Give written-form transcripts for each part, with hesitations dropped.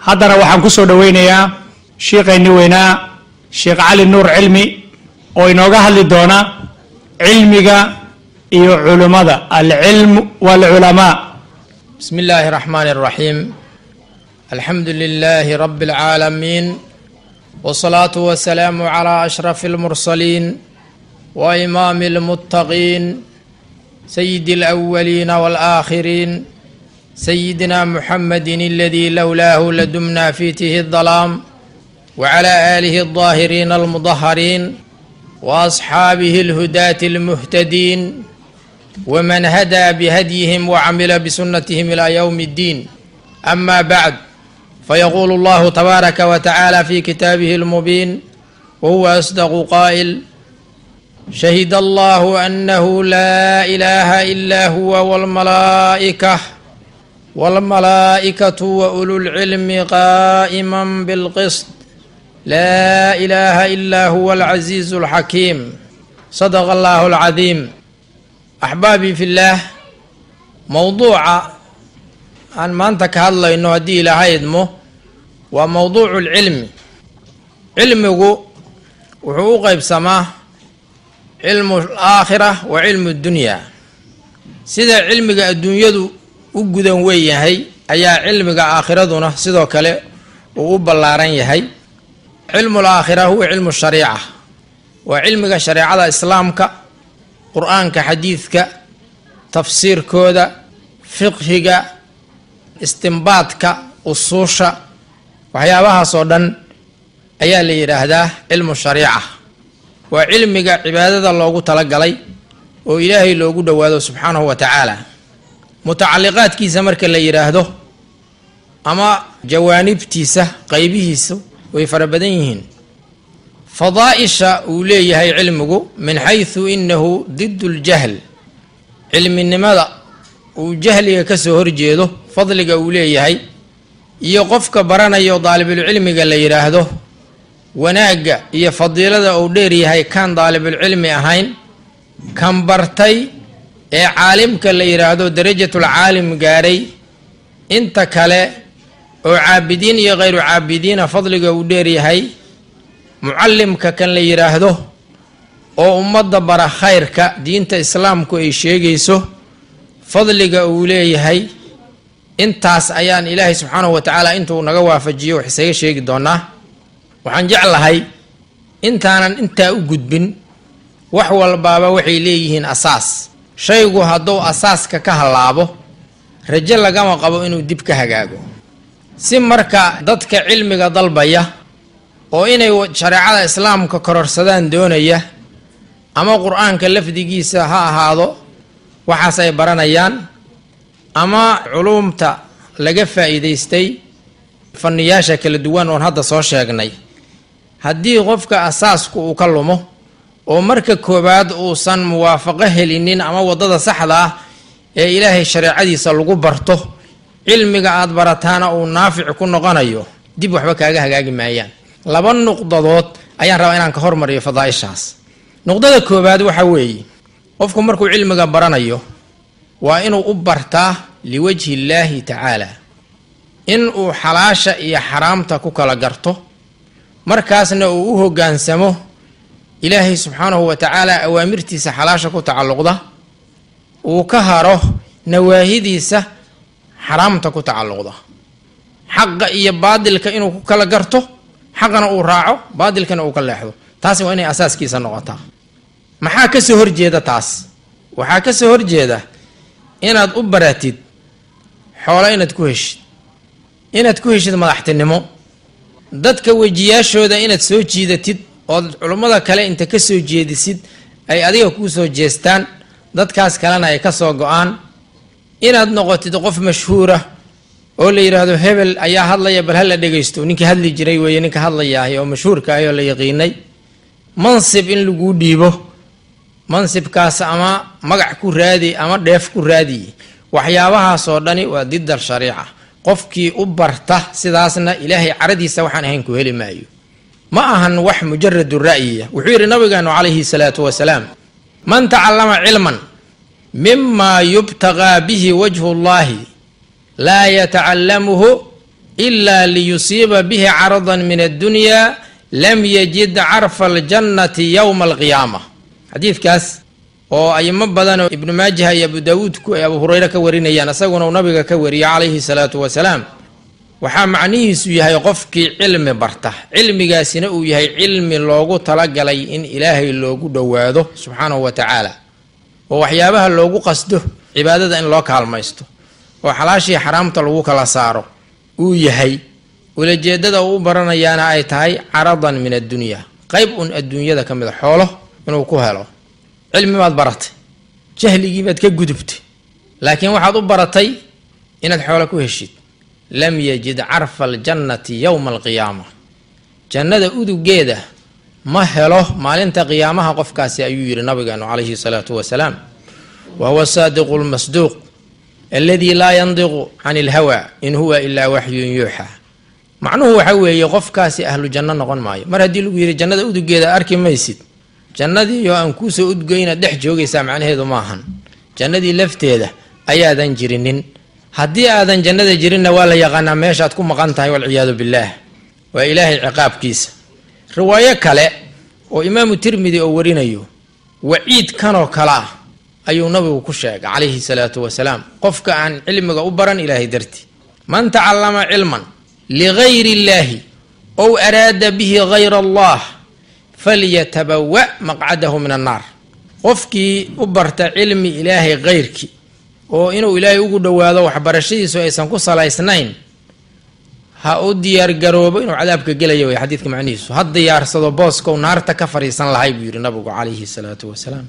haddana waxaan ku soo dhaweynayaa sheekheeni weynaa sheekh cali nuur cilmi oo inooga hadli doona cilmiga iyo culimada alcilm walculamaa. بسم الله الرحمن الرحيم الحمد لله رب العالمين والصلاة والسلام على أشرف المرسلين وإمام المتقين سيد الأولين والآخرين سيدنا محمد الذي لولاه لدمنا في تيه الظلام وعلى آله الظاهرين المظهرين وأصحابه الهداة المهتدين ومن هدى بهديهم وعمل بسنتهم إلى يوم الدين. أما بعد، فيقول الله تبارك وتعالى في كتابه المبين وهو أصدق قائل: شهد الله أنه لا إله إلا هو والملائكة وأولو العلم قائما بالقسط لا إله إلا هو العزيز الحكيم. صدق الله العظيم. أحبابي في الله، موضوع أن ما أنت كهالله إنه هدي إلى هيدمه وموضوع العلم. علمه وحقوق بسماه علم الآخرة وعلم الدنيا. سيدا علمك الدنيا وجودا وياهي أي علمك آخرتنا سيدا كله وبلارن يهي. علم الآخرة هو علم الشريعة، وعلمك شريعة إسلامك قرآنك حديثك تفسير كودا فقهك استنباطك أصوشا وحيابها صدن أيها اللي يرهده علم الشريعة. وعلمك عبادة الله تلقى وإلهي لو دواده سبحانه وتعالى. متعلقات كي سمرك اللي يرهده أما جوانب تيسة قيبه ويفربدينهن. فضائش أوليه هي علمه من حيث إنه ضد الجهل. علم النماذا وجهل يكسر جيده فضلك أوليه هي يقفك برانا يطالب العلم قال لي يراهده وناقة يفضيلة أو ديري هي كان طالب العلم أهين كان برتي عالم قال لي يراهده درجة العالم قاري انت كلا وعابدين يا غير عابدين فضلك أوديري هي معلمك كان لي يراهده أو أمد برا خيرك دينت إسلامك أي شيء يسوه فضلك أوليه هي انتاس أيان إلهي سبحانه وتعالى انتو نقوى فجيه وحسيه شيء دونا وحنجعل هاي انت أوجد بن وحوى البابا وحي ليهن أساس شيء هدو أساس كهلابه رجال قام قبو إنه دبك هجاجو سمرك ضدك علمك ضلبيه oo inay shariicada islaamka kororsadaan doonaya ama quraanka lafdigiisa ha ahaado waxaas ay baranayaan ama culumta laga faa'iideystay fanniyaasha kala duwan oo hadda soo sheegnay. haddii qofka asaasku uu ka lumo oo marka koobaad uusan muwaafaqo helinin ama wadada saxda ah ee ilaahay shariicadiisa lagu barto, cilmiga aad barataana uu naafic ku noqonayo, dib waxba kaaga hagaagi maayaan. laba nuqdadood ayaan rabaa inaan ka hormariyo fadaa'ishaas. nuqdada koobaad waxa weeye qofku markuu cilmiga baranayo waa inuu u bartaa liwajhi illaahi tacaala, in uu xalaasha iyo xaraamta ku kala garto, markaasna uu u hoggaansamo ilaahay subxaanahu wa tacaala awaamirtiisa xalaasha ku tacalluqda, uu ka haro nawaahidiisa xaraamta ku tacalluqda, xaqa iyo baadilka inuu ku kala garto, xaqana uu raaco baadilkana uu ka leexdo. taasi waa inay asaaskiisa noqotaa. maxaa ka soo horjeeda taas? waxaa ka soo horjeeda inaad u baratid xoolo inaad ku heshid madaxtinimo, dadka wejiyaashooda inaad soo jiidatid ood culummada kale inta ka soo jeedisid ay adiga kuu soo jeestaan, dadkaas kalena ay ka soo go-aan, inaad noqotid qof mashhuura oo la yiraahdo hebel ayaa hadlaya bal hal la dhageysto, ninka hadli jiray weeye ninka hadlayaa oo mashhuurka ah oo la yaqiinay. mansib in lagu dhiibo, mansibkaas ama magac ku raadi ama dheef ku raadi, waxyaabahaas oo dhani waa didal shariica. qofkii u barta sidaasna ilaahay caradiisa waxaan ahayn ku heli maayo. ma ahan wax mujarrad ra'yiya. wuxuu yiri nabigeenu calayhi salaatu wasalaam: man ta'allama cilman mimma yubtaga bihi wajhu Allahi لا يتعلمه إلا ليصيب به عرضا من الدنيا لم يجد عرف الجنة يوم القيامة. حديث كاس أي مبدأ ابن ماجه يا أبو داود يا أبو هريرة كورين يا نسقنا ونبي كوري عليه الصلاة والسلام وحا معنيه سويها يقفك علم برته علم جاسنا وياه علم اللوجو تلقى لي إن إلهي اللوجو دواده سبحانه وتعالى ووحيابها اللوجو قصده عبادة إن الله كالمايستو وحلاشي حرام تلوجو كلا صارو وياه ولجدده وبرنا يانا أيتهاي عرضا من الدنيا قيب الدنيا ذا كم حوله من وكهله علم ما برت جهلي جيبت كجدبت لكن واحد برتي إن الحوله كوهشيت لم يجد عرف الجنة يوم القيامة جنة أودو جيدة ما هله ما لنت قيامها قفكاسي أيوير النبي عليه الصلاة والسلام وهو الصادق المصدوق الذي لا ينطق عن الهوى إن هو إلا وحي يوحى معنوه حوي قفكاسي أهل الجنة نقول معي مرة دي لو يري جنة أودو جيدة أركي ميسيد جنة يو أنكوس أودو جينا دح جوجي سامعان هذا ماهن جنة لفت هذا أيادن جرينين haddii aadan jannada jirinna waa la yaqaanaa meeshaad ku maqan tahay walciyaadu billaah waa ilaahay ciqaabkiisa riwaayo kale oo imaamu tirmidi oo warinayo waciid kanoo kala ayuu nabigu ku sheegay calayhi salaatu wasalaam qofka aan cilmiga u baran ilaahay darti man tacallama cilman ligayri illaahi ow araada bihi gayra allah falyatabawwa maqcadahu min annaar qofkii u barta cilmi ilaahay gayrkii oo inuu ilaahay ugu dhawaado waxbarashadiisu aysan ku salaysnayn ha u diyaar garoobo inuu cadaabka gelayo way xadiidka macnihiisu ha diyaarsado booska uu naarta ka fariisan lahay buu yiri nabigu calayhi salaatu wasalaam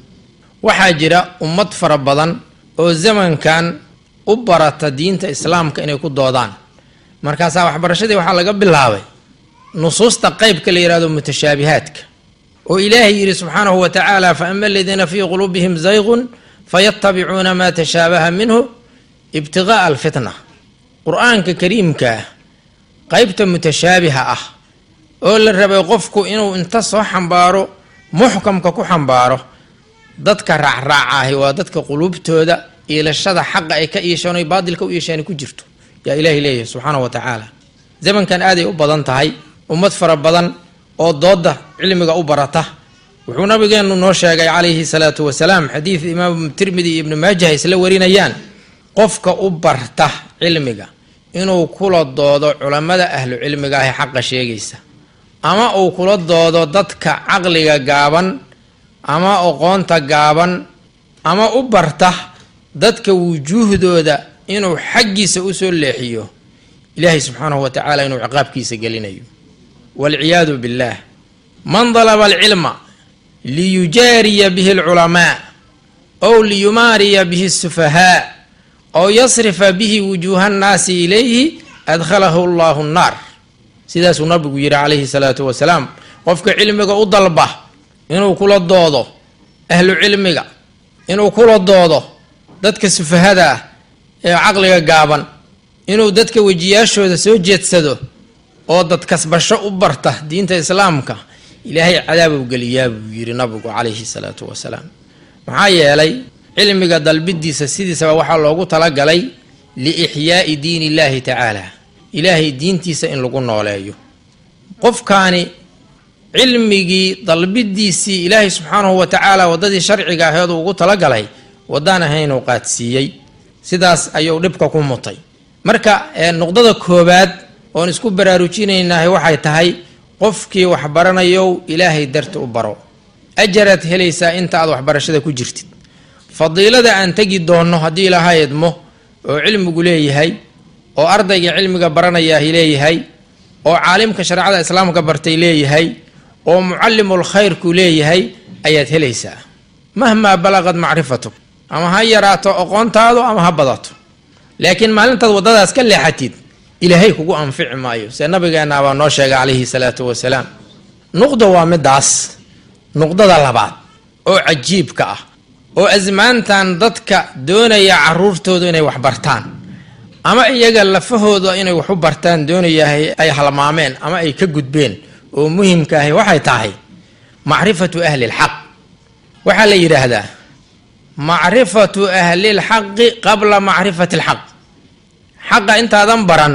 waxaa jira ummad fara badan oo zamankan u barata diinta islaamka inay ku doodaan markaasaa waxbarashadii waxaa laga bilaabay nusuusta qaybka la yiraahdo mutashaabihaadka oo ilaahay yiri subxaanahu wa tacaala fa ama aladiina fii quluubihim zaygun فيتبعون ما تشابه منه ابتغاء الفتنة قرآن كريم قيبت متشابهة أول الربا يقفكو إنه انتصو حنبارو محكم ككو حنبارو ضدك رعرعاه وضدك قلوبته دا إلى الشدى حق إيكا إيشانو يبادلك وإيشاني كجرتو يا إلهي ليه سبحانه وتعالى زمن كان آدي أبضان تهي ومدفر أبضان أو ضد علمك أبرته wuxuu nabigeenu noo sheegay calayhi salaatu wasalaam xadiid imaam tirmidi ibn maajah isla warinayaan qofka u barta cilmiga inuu kula doodo culimada ahlu cilmiga ah xaq sheegaysa ama uu kula doodo dadka aqliga gaaban ama aqoonta gaaban ama u barta dadka wujuuhdooda inuu xaqiisa u soo leexiyo ilaahay subhanahu wa ta'ala inuu ciqaabkiisa gelinayo wal iyad billah man talaba al ilma ليجاري به العلماء أو ليماري به السفهاء أو يصرف به وجوه الناس إليه أدخله الله النار سيداس النبي يرى عليه الصلاة والسلام وفق علمك أضلبه إنه كل الضوضو أهل علمك إنه كل الضوضو دتك السفهاء عقلك قابا إنه دتك وجياشو سوجيت سدو أو دتك سبشو أبرته دينة إسلامك إلهي عذاب وقلياب ويري نبيك عليه الصلاة والسلام معايا لي علمك دلبدي سيدي سوا وحا لوغو تلقى لي لإحياء دين الله تعالى إلهي دينتي سإن لقونا ولايو قف كاني علمك دلبدي سي إلهي سبحانه وتعالى وددي شرعك هذا وقو تلقى لي ودانا هين وقات سيي سيداس أيو ربكا كوموطي مركا نقضة كوباد ونسكو براروجين إنها وحي تهي qofkii wax baranayo ilaahay darti u baro ajarad helaysa inta aad wax barashada ku jirtid fadiilada aan tagi doono hadii ilaahay idmo oo cilmigu leeyahay oo ardayga cilmiga baranaya leeyahay oo caalimka shariicada islaamka bartay leeyahay oo muallimul khayr ku leeyahay ayaad helaysa mahma balagad ma'rifatuk ama ha yaraato aqoontaadu ama ha badato laakiin maalintaad wadadaas ka leexatid إلهي كوكو أنفع مايو سنبقى نابا نوشيق عليه الصلاة والسلام نقطة وامداس نقطة لبعض أو عجيب كأه أو أزمان تان ضدك دون يعرورتو دون يوحبرتان أما إيجا لفهو دون يوحبرتان دون أي حلمامين أما أي كجد بين ومهم كاهي وحي تاهي معرفة أهل الحق وحالي هذا معرفة أهل الحق قبل معرفة الحق حق انت ذنبرا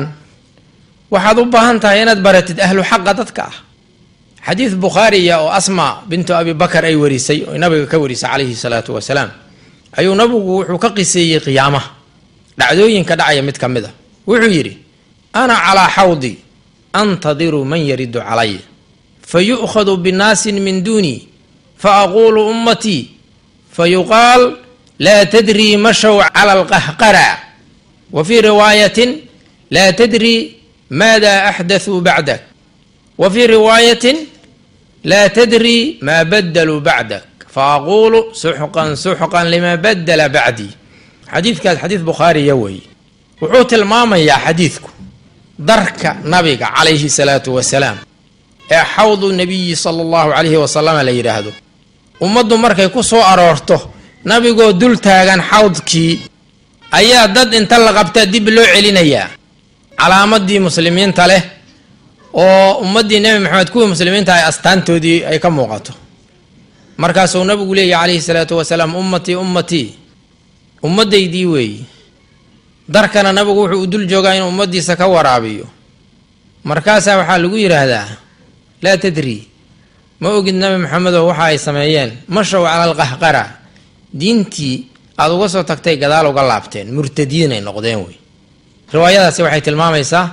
waxaad u baahan tahay inaad baratid ahlu xaqa dadka ah. xadiid bukhaariya oo asma bintu abi bakar ay warisay oo nabiga ka warisay calayhi salaatu wasalaam ayuu nabigu wuxuu ka qiseeyey qiyaamaha dhacdooyinka dhacaya mid ka mid a. wuxuu yidhi ana calaa xawdi antadiru man yaridu calaya fayu'khadu binaasin min duunii faaquulu ummatii fayuqaal laa tadrii mashow cala alqahqara wa fii riwaayatin laa tadrii maada axdathuu bacdak wa fii riwaayatin laa tadrii maa badaluu bacdak faaquulu suxqan suxqan lima badala bacdii. xadiidkaas xadiid bukhaariya weeye. wuxuu tilmaamayaa xadiidku darka nabiga calayhi salaatu wasalaam ee xawdu nabiyi sala allahu calayhi wasalama la yidhaahdo. ummaddu markay ku soo aroorto nabigoo dul taagan xawdkii ayaa dad inta la qabtaa dib loo celinayaa calaamadii muslimiinta leh oo ummaddii nebi maxamed kuwii muslimiinta ay astaantoodii ay ka muuqato. markaasuu nabigu leeyahy calayhi salaatu wasalaam ummatii ummatii ummaddaydii weeye. darkana nabigu wuxuu u dul joogaa inuu ummaddiisa ka waraabiyo. markaasaa waxaa lagu yidhaahdaa laa tadrii ma ogid nabi maxamedoo waxa ay sameeyeen mashow cala alqahqara diintii aada uga soo tagtay gadaal uga laabteen murtadiinay noqdeen wey. riwaayadaasi waxay tilmaamaysaa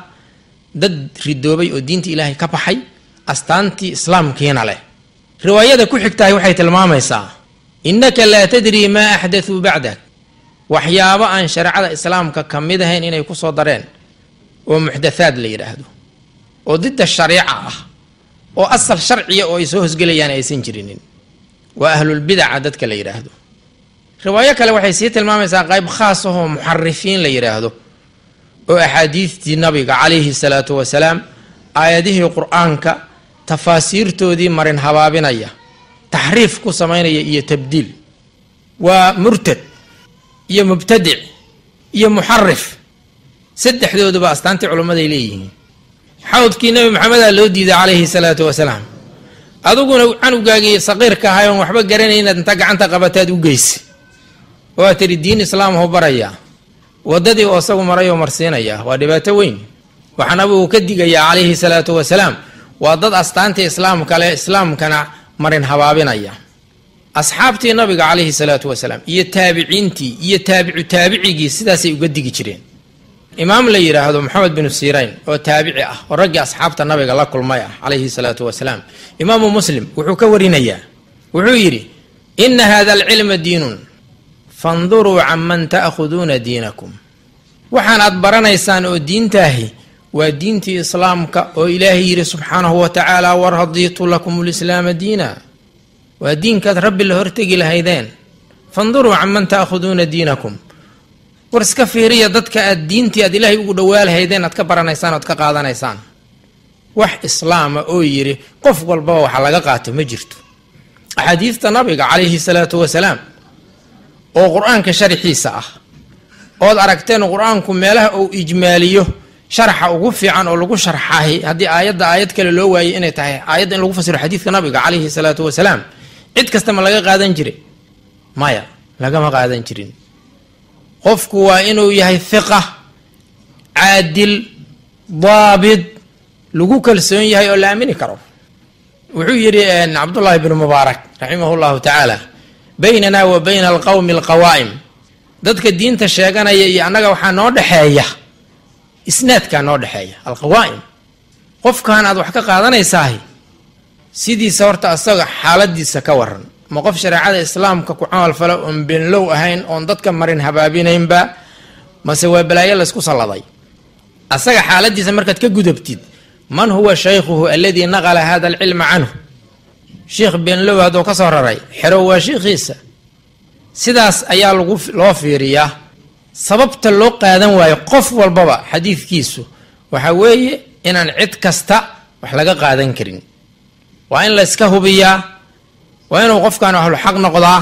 dad ridoobay oo diintii ilaahay ka baxay astaantii islaamkiina leh. riwaayada ku xigtahay waxay tilmaamaysaa innaka laa tadrii maa axdathuu bacdak waxyaabo aan shareecada islaamka ka mid ahayn inay ku soo dareen oo muxdathaad la yidhaahdo oo didda shariica ah oo asal sharciya oo ay soo hosgelayaan aysan jirinin. waa ahlulbidaca dadka la yidhaahdo. riwaayo kale waxay sii tilmaamaysaa qayb khaas ahoo muxarifiin la yidhaahdo oo axaadiistii nabiga calayhi salaatu wasalaam aayadihii qur-aanka tafaasiirtoodii marin habaabinaya taxriif ku samaynaya iyo tabdiil. waa murtad iyo mubtadic iyo muxarif saddexdooduba astaantii culimmaday leeyihiin. xawdkii nebi maxamedaa loo diiday calayhi salaatu wasalaam. adiguna canugaagii saqiirka ahay oon waxba garanaynaad inta gacanta qabataad u geysa waa tiri diin islaamhu barayaa waddadii oo isagu maray oo marsiinaya. waa dhibaato weyn. waxaa nabigu ka digayaa calayhi salaatu wasalaam waa dad astaantii islaamka leh islaamkana marin habaabinaya. asxaabtii nabiga calayhi salaatu wasalaam iyo taabiciintii iyo taabicu taabicigii sidaasay uga digi jireen. imaam la yidhaahdo maxamed binu sirayn oo taabici ah oo raggii asxaabta nabiga la kulmay ah calayhi salaatu wasalaam imaamu muslim wuxuu ka warinayaa wuxuu yidhi ina hada alcilma diinun fanduruu can man ta'khuduuna diinakum. waxaan aad baranaysaan oo diintaahi waa diintii islaamka oo ilaahay yidhi subxaanahu wa tacaala waradiitu lakum lislaama diina. waa diinkaad rabbi la hortegi lahaydeen. fanduruu can man ta'khuduuna diinakum. war iska fiiriya dadka aad diintii aad ilaahay ugu dhowaa lahaydeen aad ka baranaysaan oad ka qaadanaysaan. wax islaama oo yidhi qof walbaba waxa laga qaato ma jirto. axaadiista nabiga calayhi salaatu wasalaam oo qur-aanka sharxiisa ah ood aragteen qur-aanku meelaha uu ijmaaliyo sharaxa ugu fiican oo lagu sharxahay haddii aayadda aayad kale loo waayey inay tahay aayadda in lagu fasiro xadiidka nabiga calayhi salaatu wasalaam cid kasta ma laga qaadan jiray? maya, lagama qaadan jirin. qofku waa inuu yahay hiqa caadil daabit lagu kalsoon yahay oo la aamini karo. wuxuu yidhi cabdullaahi bnu mubaarak raximah llahu tacaala baynana wa bayna alqowmi alqawaa'im. dadka diinta sheeganaya iyo annaga waxaa noo dhexeeya isnaadkaa noo dhexeeya alqawaa'im. qofkan aad wax ka qaadanaysaah sidiisa horta asaga xaaladiisa ka waran. ma qof shareecada islaamka ku camal falo oon beenlow ahayn oon dadka marin habaabinaynba mase waa balaayo laysku salladay? asaga xaaladiisa markaad ka gudubtid man huwa shaykhuhu aladii naqala hada alcilma canhu. sheikh beenlow hadduu ka soo raray xero waa sheikhiisa. sidaas ayaa loo fiiriyaa. sababta loo qaadan waayo qof walbaba xadiidkiisu waxa weeye inaan cid kasta wax laga qaadan karin. waa in layska hubiyaa. waa inuu qofkan ahluxaq noqdaa.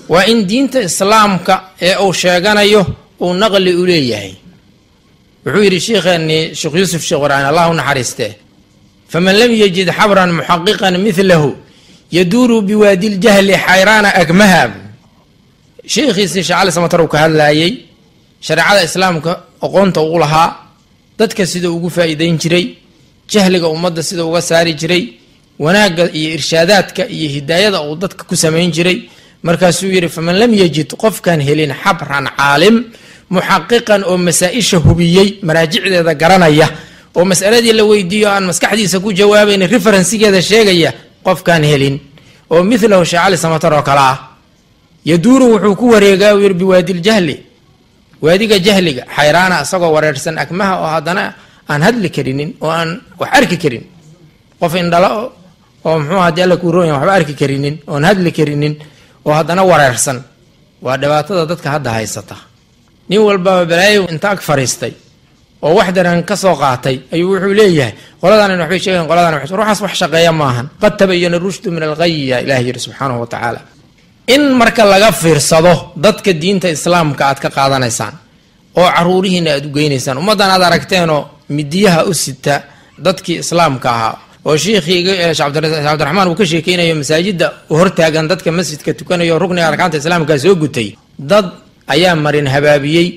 waa in diinta islaamka ee uu sheeganayo uu naqli u leeyahay. wuxuu yidhi sheikheennii sheekh yuusuf sheekh waraan allah u naxariistee faman lam yajid xabran muxaqiqan milahu yaduuru biwaadi ljahli xayraana akmaha. sheekhiisii sheekh cali samatar uu ka hadlaayey shareecada islaamka aqoonta uu lahaa dadka sida ugu faa'iidayn jiray, jahliga ummadda sida uga saari jiray, wanaagga iyo irshaadaadka iyo hidaayada uu dadka ku samayn jiray. markaasuu yidhi faman lam yajid qofkaan helin xabran caalim muxaqiqan oo masaa-isha hubiyey maraajicdeeda garanaya oo mas'aladii la weydiiyo aan maskaxdiisa ku jawaabayn referensigeeda sheegaya qofkaan helin oo milahu sheekh cali samatar oo kale ah, yaduuru wuxuu ku wareegaa uu yidhi biwaadiljahli, waadiga jahliga, xayraana isagoo wareersan akmaha oo haddana aan hadli karinin oo aan wax arki karin. qof indhala oo muxuu haddii alla kuu roon yahay waxba arki karinin oon hadli karinin oo haddana wareersan, waa dhibaatada dadka hadda haysata. nin walbaba balaayo inta ag fariistay oo wax daran ka soo qaatay ayuu wuxuu leeyahay qoladan waxbay sheegeen, qoladan ruuxaas wax shaqeeya maahan. qad tabayana rushdu min alghayy, ya ilaahi yidhi subxaanahu wa tacaala. in marka laga fiirsado dadka diinta islaamka aad ka qaadanaysaan oo caruurihiina aad u geynaysaan, ummaddan aad aragteenoo midiyaha u sita dadkii islaamka ahaa oo shiikhii cabdiraxmaan uu ka sheekeynayo masaajidda hortaagan dadka masjidka tukanayo rukniga arkaanta islaamka soo gutay, dad ayaa marin habaabiyey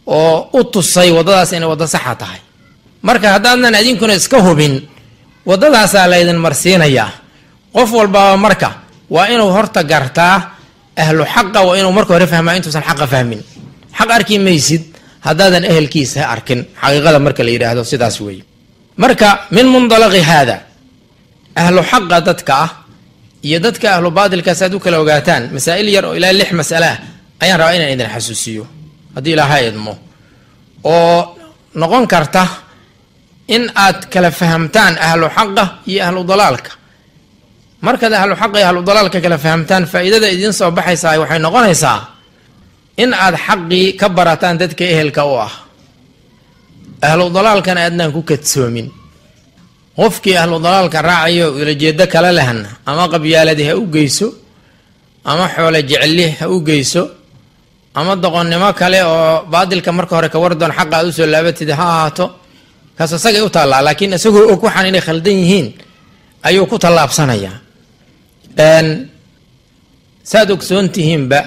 oo u tusay waddadaas inay waddo saxa tahay. marka haddaadan idinkuna iska hubin waddadaasaa laydin marsiinayaa. qof walbaba marka waa inuu horta gartaa ahlu xaqa, waa inuu marka hore fahmaa intuusan xaqa fahmin. xaq arki maysid haddaadan ehelkiisa arkin, xaqiiqada marka la yidhaahdo sidaas weeye. marka min mundalaqi haada, ahlu xaqa dadka ah iyo dadka ahlu baadilkaas aad u kala ogaataan, masaa'il yar oo ilaa 6 mas'ale ah ayaan rabaa inaan idin xasuusiyo haddii ilaaha idmo, oo noqon karta in aad kala fahamtaan ahlu xaqa iyo ahlu dalaalka. markaad ahlu xaqa iyo ahlu dalaalka kala fahamtaan, faa'iidada idiin soo baxaysaa waxay noqonaysaa in aad xaqii ka barataan dadka ehelka u ah, ahlu dalaalkana aadnaan ku kadsoomin. qofkii ahlu dalaalka raacayo ulajeedo kale lehna ama qabyaaladi ha u geyso, ama xoole jecli ha u geyso, ama doqonnimo kale oo baadilka marka hore ka wardoon xaqa aad usoo laabatid ha ahaato, kaas isagay u taallaa. laakiin isagoo og waxaan inay khaldan yihiin ayuu ku tallaabsanayaa. saad ogsoon tihiinba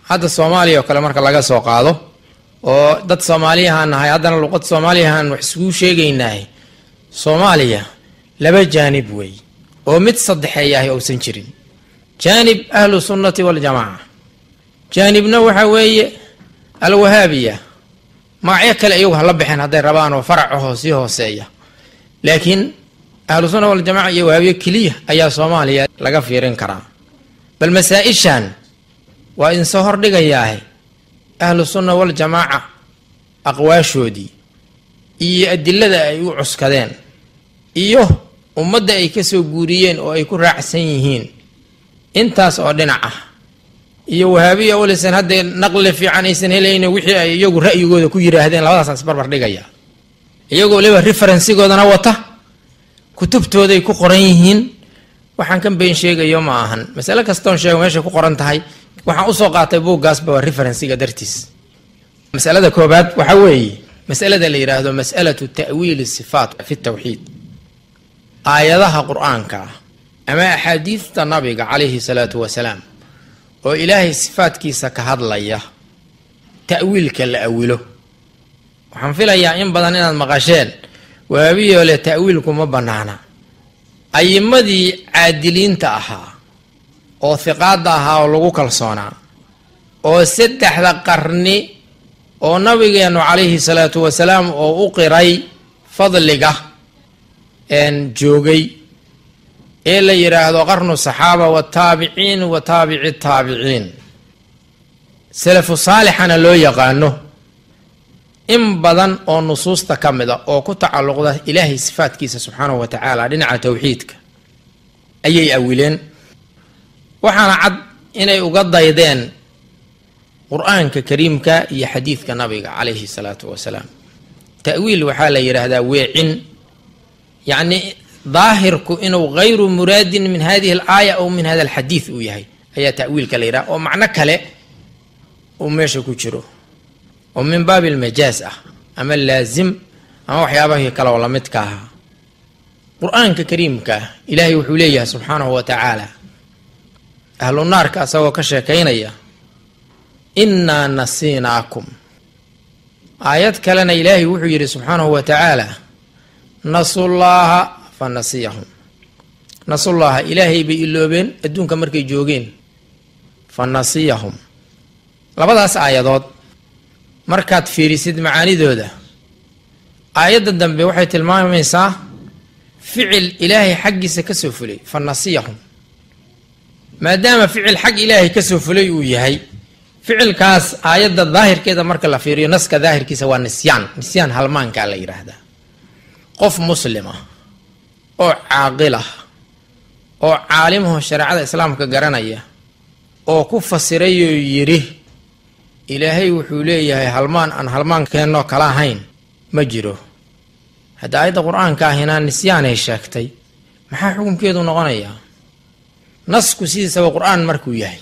hadda soomaaliya oo kale marka laga soo qaado, oo dad soomaaliyahaan nahay, haddana luqad soomaaliyahaan wax iskugu sheegaynahay. soomaaliya 2 jaanib wey oo mid saddexeeyahay uusan jirin. jaanib ahlu sunnati waljamaaca, jaanibna waxa weeye alwahaabiya, magacyo kale iyagu hala baxeen hadday rabaan oo faracaho sii hooseeya, laakiin ahlu sunna waljamaaca iyo wahaabiye keliya ayaa soomaaliya laga fiirin karaa. bal masaa-ishan waa idin soo hordhigayaahe ahlu sunna waljamaaca aqwaashoodii iyo adilada ay u cuskadeen iyo ummadda ay ka soo guuriyeen oo ay ku raacsan yihiin, intaas oo dhinac ah. iyo wahaabiya walisan hadday naqli fiican aysan helayno wixii ay iyagu ra'yigooda ku yidhaahdeen, labadaasaan isbarbar dhigaya. iyagoo waliba referensigoodana wata, kutubtooday ku qoran yihiin. waxaan kan been sheegayo ma ahan, masale kastoon sheego meeshay ku qoran tahay waxaan usoo qaatay buuggaasba waa referensiga dartiis. masalada koobaad waxaa weeye masalada la yidhaahdo mas'alatu ta'wiili sifaat fi tawxiid. aayadaha qur-aanka ah ama axaadiista nabiga calayhi salaatu wasalaam oo ilaahay sifaadkiisa ka hadlaya, ta'wiilka la awilo. waxaan filayaa in badan inaad maqasheen waabiyoo leh ta'wiilku ma bannaana. ayimadii caadiliinta ahaa oo hiqaadda ahaa oo lagu kalsoonaa oo 3 qarni oo nabigeennu calayhi salaatu wasalaam oo u qiray fadliga joogay ee la yidhaahdo qarnu saxaaba wataabiciin wa taabici taabiciin, salafu saalixana loo yaqaano, in badan oo nusuusta ka mida oo ku tacalluqda ilaahay sifaadkiisa subxaanahu wa tacaala dhinaca tawxiidka ayay awileen. waxaana cad inay uga daydeen qur-aanka kariimka iyo xadiidka nabiga calayhi salaatu wasalaam. ta'wiil waxaa la yidhaahdaa weecin, yacni daahirku inuu hayru muraadin min hadihi alaaya aw min hada alxadiid uu yahay ayaa ta'wiilka la yidhaha, oo macno kale uu meesha ku jiro oo min baabi almajaaz ah ama laazim ama waxyaabahii kale oo lamidka ahaa. qur-aanka kariimka ilaahay wuxuu leeyahay subxaanahu wa tacaala ahlu naarka asagoo ka sheekaynaya, innaa nasiinaakum aayad kalena ilaahay wuxuu yidhi subxaanahu wa tacaala nasullaaha fa nasiyahum. nasullaaha ilaahay bay iloobeen adduunka markay joogeen, fa nasiyahum. labadaas aayadood markaad fiirisid macaanidooda, aayadda dambe waxay tilmaamaysaa ficil ilaahay xaggiisa ka soo fulay, fa nasiyahum. maadaama ficil xag ilaahay ka soo fulay uu yahay, ficilkaas aayadda daahirkeeda marka la fiiriyo, naska daahirkiisa waa nisyaan halmaankaa la yidhaahdaa. qof muslima oo caaqilah oo caalimaho shareecada islaamka garanaya oo ku fasirayoo yidhi ilaahay wuxuu leeyahay halmaan aan halmaankeenoo kala ahayn ma jiro. hadda aayadda qur-aanka ahina nisyaanay sheegtay, maxaa xukunkeedu noqonayaa? nasku sidiisaba qur-aan markuu yahay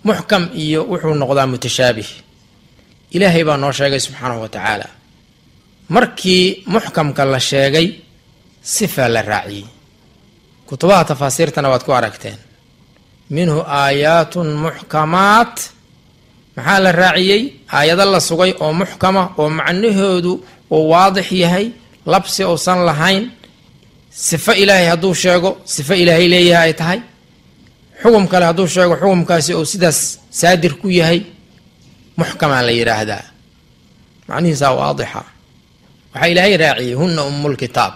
muxkam iyo wuxuu noqdaa mutashaabih. ilaahay baa noo sheegay subxaanahu wa tacaala, markii muxkamka la sheegay sifaa la raaciyey. kutubaha tafaasiirtana waad ku aragteen, minhu aayaatun muxkamaat. maxaa la raaciyey? aayado la sugay oo muxkama oo macnahoodu uu waadix yahay, labsi uusan lahayn. sifo ilaahay hadduu sheego sifo ilaahay leeyahay ay tahay, xugum kale hadduu sheego xugumkaasi uu sidaas saadir ku yahay, muxkamaa la yidhaahdaa. macnihiisaa waadixa. waxaa ilaahay raaciyey hunna ummulkitaab,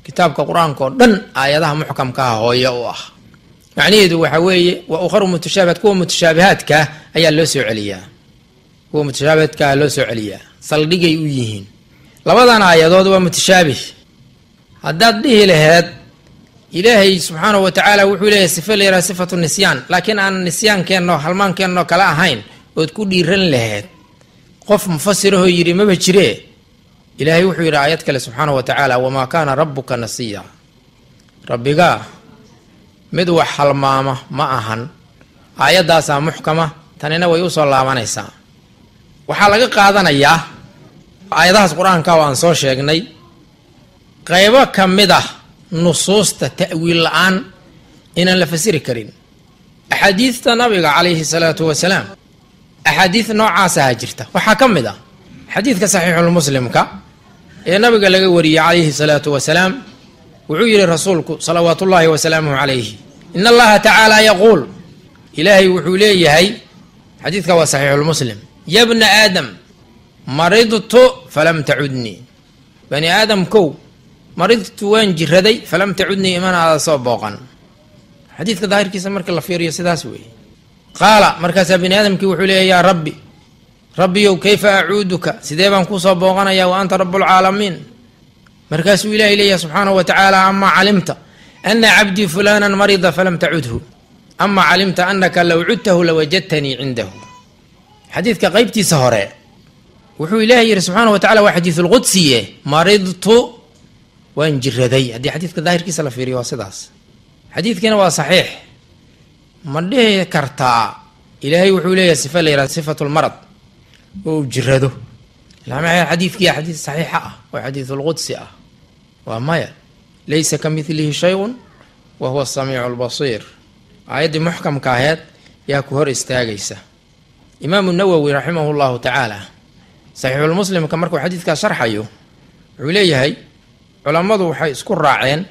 kitaabka qur-aanka oo dhan aayadaha muxkamkaha hooye u ah. macnaheedu waxa weeye wa ukharu mutashaabihaat, kuwa mutashaabihaadkaa ayaa loo soo celiyaa, kuwa mutashaabihaadkaa loo soo celiyaa, saldhigay u yihiin. labadan aayadood waa mutashaabih. haddaad dhihi laheed ilaahay subxaanahu wa tacaala wuxuu leeyahay sifa la yidhaha sifatu nisyaan, laakiin aan nisyaankeenno halmaankeenno kala ahayn, ood ku dhiiran laheed qof mufasirahoo yidhi maba jiree. ilaahay wuxuu yidhi aayad kale subxaanahu wa tacaala, wamaa kaana rabbuka nasiya. rabbigaa mid wax halmaama ma ahan. aayaddaasaa muxkama, tanina way u soo laabanaysaa. waxaa laga qaadanayaa aayadahaas qur-aanka oo aan soo sheegnay qaybo ka mid ah nusuusta ta'wiil la-aan inaan la fasiri karin. axaadiidta nabiga calayhi salaatu wasalaam, axaadiid noocaasaha jirta. waxaa ka mid ah xadiidka saxiixulmuslimka ee nabiga laga wariyey calayhi salaatu wasalaam. wuxuu yidhi rasuulku salawaatullaahi wasalaamuhu calayhi, in allaha tacaala yaquul, ilaahay wuxuu leeyahay, xadiidka waa saxiixulmuslim, ya bna aadam maridtu falam tacudnii. bani aadamkow maridtu waan jiraday, falam tacudnii imana aada soo booqan. xadiidka daahirkiisa marka la fiiriyo sidaas weeye. qaala markaasaa bani aadamkii wuxuu leeyahy, yaa rabbi, rabbiyow kayfa acuuduka, sidee baan kusoo booqanayaa wa anta rabbulcaalamiin. markaasuu ilaahay leeyahay subxaanahu wa tacaala, amaa calimta ana cabdii fulaanan marida falam tacudhu, amaa calimta anaka low cudtahu lawajadtanii cindahu. xadiidka qaybtiisa hore wuxuu ilaahay yidhi subxaanahu wa tacala, waa xadiisulqudsiye, maridtu waan jiraday. haddii xadiidka daahirkiisa la fiiriyo waa sidaas. xadiidkiina waa saxiix. ma dhihi kartaa ilaahay wuxuu leeyahay sifa la yidhaha sifatulmarad oo uu jirado? xadiidkiia xadiid saxiixa ah oo xadiisulqudsi ah. waa maya. laysa ka midlihi shay-un wa huwa asamiicu albasiir. aayaddii muxkamka aheed yaa ku hor istaagaysa. imaamu nawowi raximahu llahu tacaala saxiixulmuslimka markuu xadiidkaa sharxayo wuxuu leeyahay, culammadu waxay isku raaceen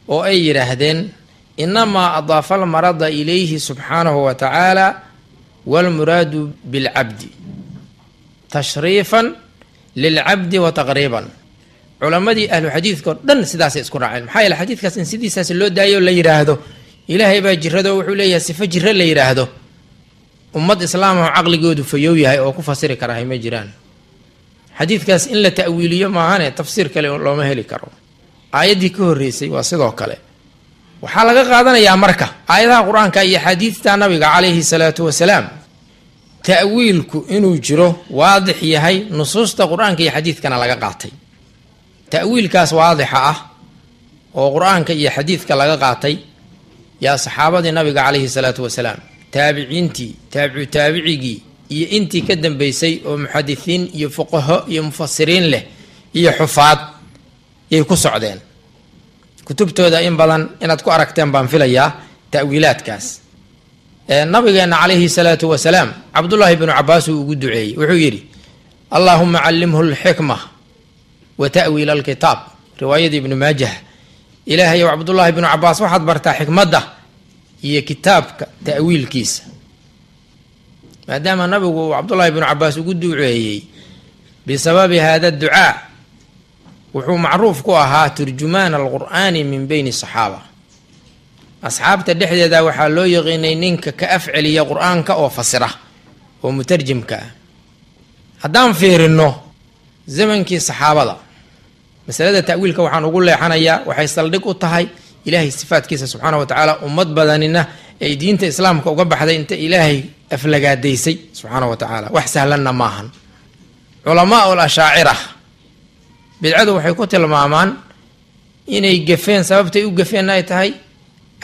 oo ay yidhaahdeen, inamaa adaafa almarada ilayhi subxaanahu wa tacaala walmuraadu bilcabdi tashriifan lilcabdi wa taqriiban. culammadii ahlu xadiidka oo dhan sidaasay isku raaceen. maxaa yeele xadiidkaas in sidiisaas loo daayo la yidhaahdo ilaahay baa jirado wuxuu leeyahay sifo jiro la yidhaahdo, ummad islaamah oo caqligoodu fayow yahay oo ku fasiri karahay ma jiraan. xadiidkaas in la ta'wiiliyo maahane tafsiir kale looma heli karo. aayaddii ka horreysay waa sidoo kale. waxaa laga qaadanayaa marka aayadaha qur-aanka iyo xadiidta nabiga calayhi salaatu wasalaam, ta'wiilku inuu jiro, waadix yahay, nusuusta qur-aanka iyo xadiidkana laga qaatay. ta'wiilkaas waadixa ah oo qur-aanka iyo xadiidka laga qaatay yaa saxaabadii nabiga calayhi salaatu wasalaam, taabiciintii, taabicu taabicigii iyo intii ka dambeysay oo muxadisiin iyo fuqaho iyo mufasiriin leh iyo xufaad yay ku socdeen. kutubtooda in badan inaad ku aragteen baan filayaa ta'wiilaadkaas. nabigeenna calayhi salaatu wasalaam cabdullaahi bnu cabaas uu ugu duceeyey, wuxuu yidhi, allahuma callimhu alxikma wa ta'wiil alkitaab, riwaayadii ibnu maajah. ilaahayow cabdullaahi ibnu cabaas waxaad bartaa xikmadda iyo kitaabka ta'wiilkiisa. maadaama nabigu uu cabdullaahi ibnu cabaas ugu duceeyey bisababi hada ducaa, wuxuu macruuf ku ahaa turjumaan alqur'aani min beyni saxaaba. asxaabta dhexdeeda waxaa loo yaqiinay ninka ka afceliya qur-aanka oo fasira oo mutarjimka ah. haddaan fiirino zamankii saxaabada, masalada ta'wiilka waxaan ugu leexanayaa waxay saldhig u tahay ilaahay sifaadkiisa subxaana wa tacaala. ummad badanina ay diinta islaamka uga baxday inta ilaahay aflagaadaysay subxaana wa tacaala. wax sahlanna maahan. culamaa ul ashaacira bidcadu waxay ku tilmaamaan inay gafeen, sababtay u gafeenna ay tahay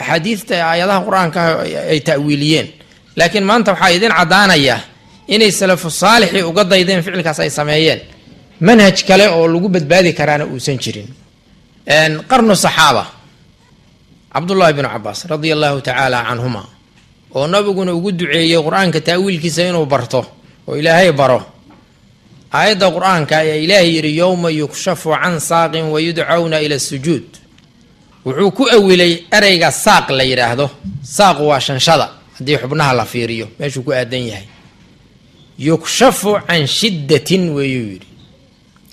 axaadiista aayadaha qur-aanka ay ta'wiiliyeen. laakiin maanta waxaa idin caddaanaya inay salafu saalixii uga daydeen ficilkaas ay sameeyeen. manhaj kale oo lagu badbaadi karaana uusan jirin. qarnu saxaaba, cabdullaahi bnu cabaas radia allahu tacaala canhuma, oo nabiguna ugu duceeyey qur-aanka ta'wiilkiisa inuu barto oo ilaahay baro. aayadda qur-aanka ayaa ilaahay yidhi yowma yukshafu can saaqin wayudcawna ila sujuud. wuxuu ku awilay ereyga saaq la yidhaahdo. saaqu waa shanshada haddii xubnaha la fiiriyo meeshuu ku aadan yahay. yukshafu can shiddatin weeyuu yidhi.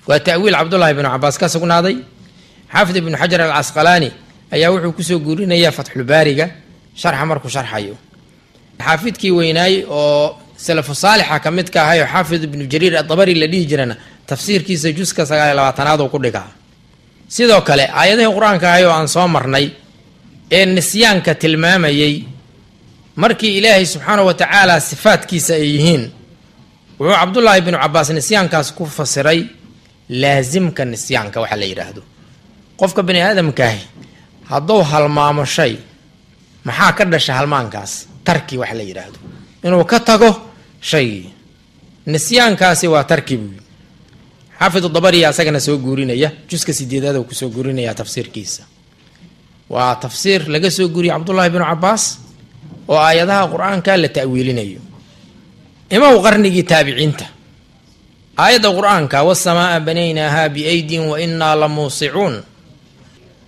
waa ta'wiil cabdullaahi bnu cabaas ka sugnaaday. xaafid ibnu xajar alcasqalaani ayaa wuxuu kusoo guurinayaa fatxulbaariga sharxa markuu sharxayo. xaafidkii weynaay oo salafu saalixa ka mid ka ahay oo xaafid ibnu jariir adabari la dhihi jirana tafsiirkiisa juska 29aad uu ku dhigaa. sidoo kale aayadihii qur-aanka ahay oo aan soo marnay ee nisyaanka tilmaamayey, markii ilaahay subxaana wa tacaala sifaadkiisa ay yihiin, wuxuu cabdullaahi bnu cabaas nisyaankaas ku fasiray laasimka nisyaanka waxa la yidhaahdo. qofka bani aadamkaahi hadduu halmaamo shay, maxaa ka dhasha halmaankaas? tarki waxa la yidhaahdo, inuu ka tago shaygii. nisyaankaasi waa tarki buu yidhi. xaafid dabariya asagana soo guurinaya juska 8aad uu kusoo guurinaya tafsiirkiisa. waa tafsiir laga soo guuriyay cabdullaahi bnu cabaas oo aayadaha qur-aanka la ta'wiilinayo. imaw qarnigii taabiciinta, aayadda qur-aanka wasamaa banaynaaha biaydin wa innaa la muusicuun,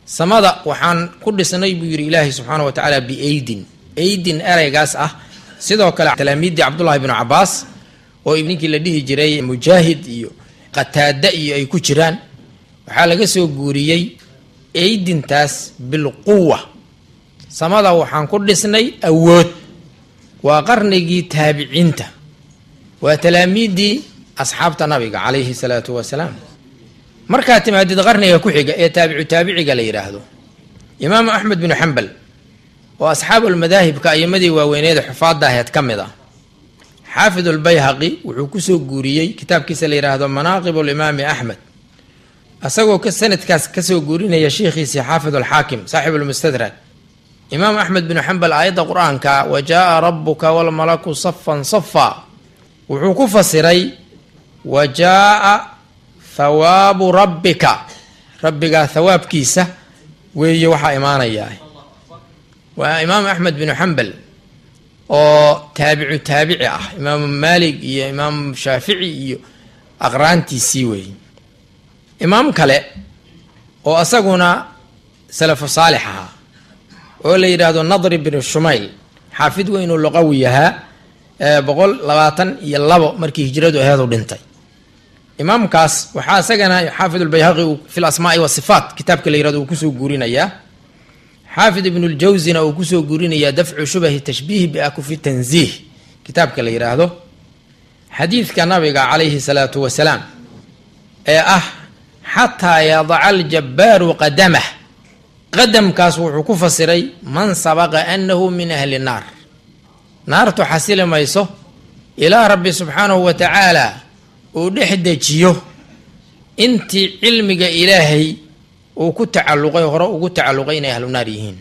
samada waxaan ku dhisnay buu yidhi ilaahay subxaana wa tacaala biaydin. aydin ereygaas ah sidoo kale talaamiiddii cabdullaahi bnu cabaas oo ninkii la dhihi jiray mujaahid iyo qataada iyo ay ku jiraan, waxaa laga soo guuriyey aydintaas bilquwa, samada waxaan ku dhisnay awood. waa qarnigii taabiciinta, waa talaamiiddii asxaabta nabiga calayhi salaatu wasalaam. markaad timaadid qarniga ku xiga ee taabicu taabiciga la yidhaahdo, imaamu axmed binu xambal oo asxaabulmadaahibka ayimadii waaweyneeda xufaadda aheed ka mid ah. xaafidulbayhaqi wuxuu kusoo guuriyey kitaabkiisa la yidhaahdo manaaqibulimaami axmed, asagoo sanadkaas kasoo guurinaya sheikhiisii xaafidulxaakim saaxibulmustadrag. imaam axmed binu xambal aayadda qur-aanka wa jaaa rabbuka walmalaku safan safa wuxuu ku fasiray wa jaaa thawaabu rabbika, rabbigaa thawaabkiisa weeye waxaa imaanayaa. waa imaam axmed binu xambal oo taabicu taabici ah, imaamu maalig iyo imaamu shaafici iyo aqraantiisii weeye. imaam kale oo asaguna salafu saalix ahaa oo la yidhaahdo nadri binu shumayl, xaafid weyn uu luqawi ahaa, 122 markii hijradu aheedu dhintay. imaamkaas waxaa isagana xaafidulbayhaqi fi lasmaai wasifaat kitaabka la yihahdo uu kusoo guurinayaa. xaafid ibnuljawsina uu kusoo guurinayaa dafcu shubahi tashbiihi biakufi tanziih kitaabka la yidhaahdo. xadiidka nabiga calayhi salaatu wasalaam ee ah xataa yadaca aljabbaaru qadamah, qadamkaas wuxuu ku fasiray man sabaqa annahu min ahli naar, naartu xasili mayso ilaa rabbi subxaanahu wa tacaala uu dhex dejiyo intii cilmiga ilaahay uu ku tacalluqay hore ugu tacalluqay inay ahlu naar yihiin.